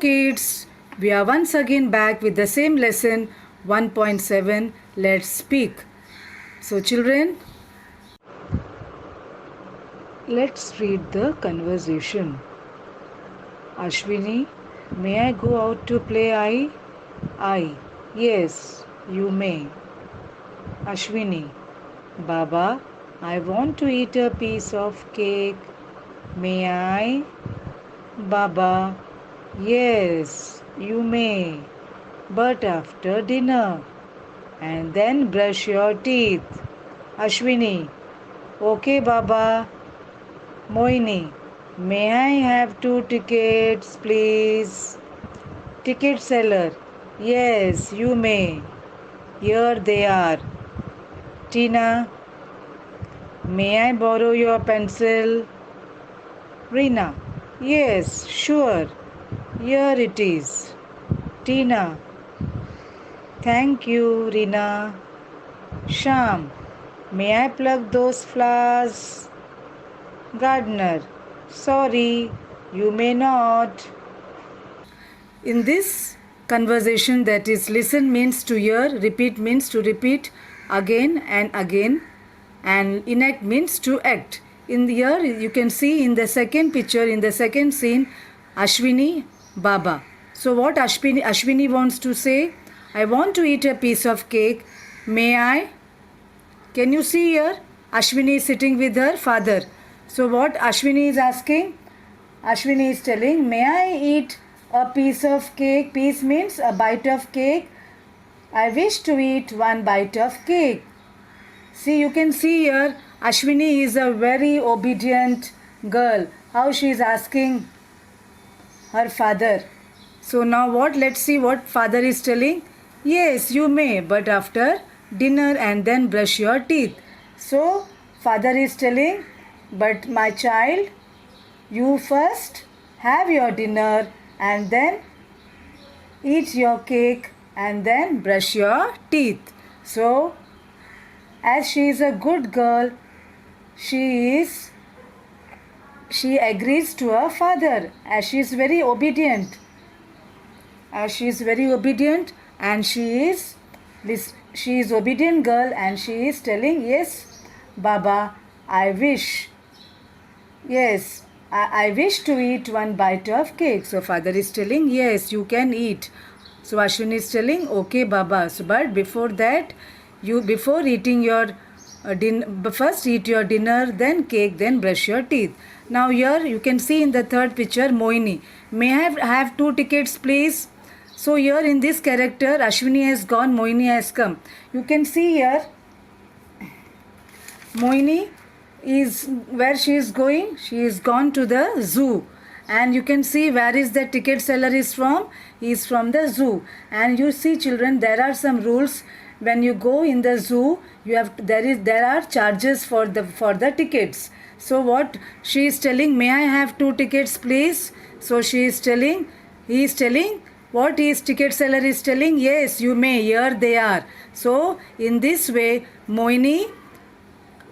kids, we are once again back with the same lesson 1.7. Let's speak. So children, let's read the conversation. Ashwini, may I go out to play? I. Yes, you may. Ashwini, Baba, I want to eat a piece of cake. May I? Baba, yes, you may, but after dinner. And then brush your teeth. Ashwini, okay, Baba. Moini, may I have 2 tickets, please? Ticket seller, yes, you may. Here they are. Tina, may I borrow your pencil? Reena, yes, sure. Here it is. Tina, thank you, Reena. Sham, may I pluck those flowers? Gardener, sorry, you may not. In this conversation, that is, listen means to hear, repeat means to repeat again and again, and enact means to act. In here, you can see in the second picture, in the second scene, Ashwini, Baba. So what Ashwini wants to say? I want to eat a piece of cake. May I? Can you see here? Ashwini is sitting with her father. So what Ashwini is asking? Ashwini is telling, may I eat a piece of cake? Piece means a bite of cake. I wish to eat one bite of cake. See, you can see here, Ashwini is a very obedient girl. How she is asking her father. So now what? Let's see what father is telling. Yes, you may, but after dinner, and then brush your teeth. So father is telling, but my child, you first have your dinner and then eat your cake and then brush your teeth. So as she is a good girl, she agrees to her father, as she is very obedient. And she is obedient girl, and she is telling, yes, Baba, I wish. Yes, I wish to eat one bite of cake. So father is telling, yes, you can eat. So Ashwini is telling, okay, Baba. So but before that, before eating your first eat your dinner, then cake, then brush your teeth. Now here you can see in the third picture, Moini. May I have 2 tickets, please? So here in this character, Ashwini has gone, Moini has come. You can see here, Moini is where she is going. She is gone to the zoo. And you can see where is the ticket seller is from. He is from the zoo. And you see, children, there are some rules. When you go in the zoo, there are charges for the tickets. So what she is telling, may I have 2 tickets, please? So he is telling, what is ticket seller is telling? Yes, you may. Here they are. So in this way, Moini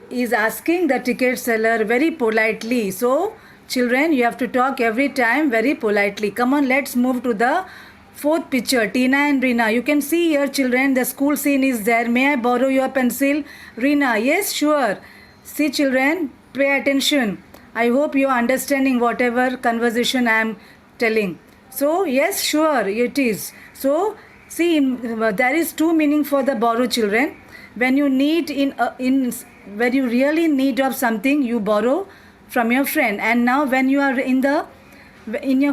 is asking the ticket seller very politely. So children, you have to talk every time very politely. Come on, let's move to the fourth picture, Tina and Reena. You can see here, children, the school scene is there. May I borrow your pencil? Reena, yes, sure. See, children, pay attention. I hope you are understanding whatever conversation I am telling. So yes, sure, it is. So see, there is 2 meaning for the borrow, children. When you need when you really need of something, you borrow from your friend. And now when you are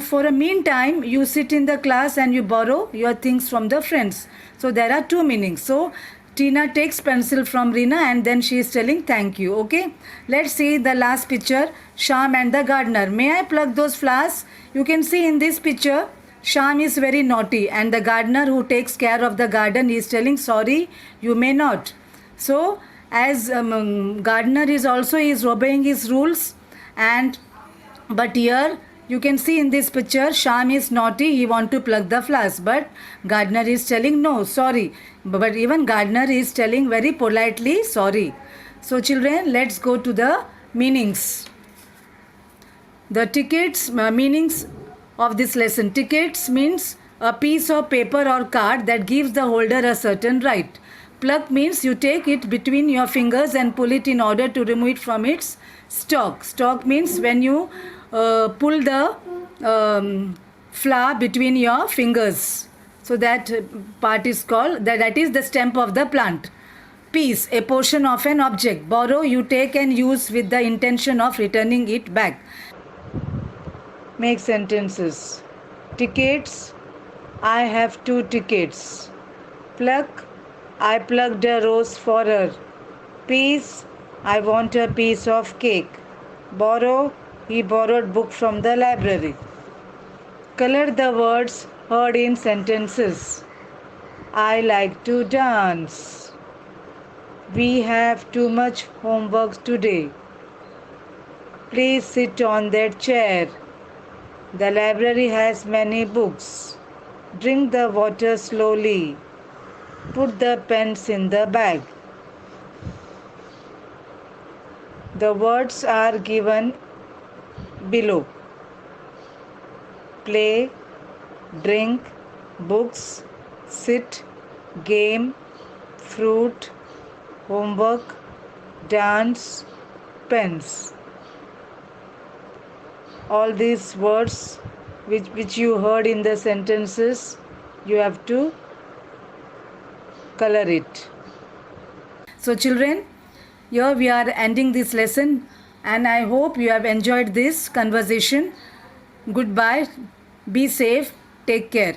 for a meantime, you sit in the class and you borrow your things from the friends. So there are 2 meanings. So Tina takes pencil from Reena and then she is telling thank you. Okay, let's see the last picture, Sham and the gardener. May I pluck those flowers? You can see in this picture, Sham is very naughty and the gardener who takes care of the garden is telling, sorry, you may not. So as gardener is obeying his rules, but here you can see in this picture, Sham is naughty, he want to pluck the flowers, but gardener is telling no, sorry. But even gardener is telling very politely sorry. So children, let's go to the meanings. The tickets meanings of this lesson. Tickets means a piece of paper or card that gives the holder a certain right. Pluck means you take it between your fingers and pull it in order to remove it from its stalk. Stalk means when you pull the flower between your fingers. So that part is called, that is the stem of the plant. Piece, a portion of an object. Borrow, you take and use with the intention of returning it back. Make sentences. Tickets, I have 2 tickets. Pluck, I plucked a rose for her. Piece, I want a piece of cake. Borrow, he borrowed book from the library. Color the words heard in sentences. I like to dance. We have too much homework today. Please sit on that chair. The library has many books. Drink the water slowly. Put the pens in the bag. The words are given below. Play, drink, books, sit, game, fruit, homework, dance, pens. All these words which you heard in the sentences, you have to color it. So children, here we are ending this lesson, and I hope you have enjoyed this conversation. Goodbye, be safe, take care.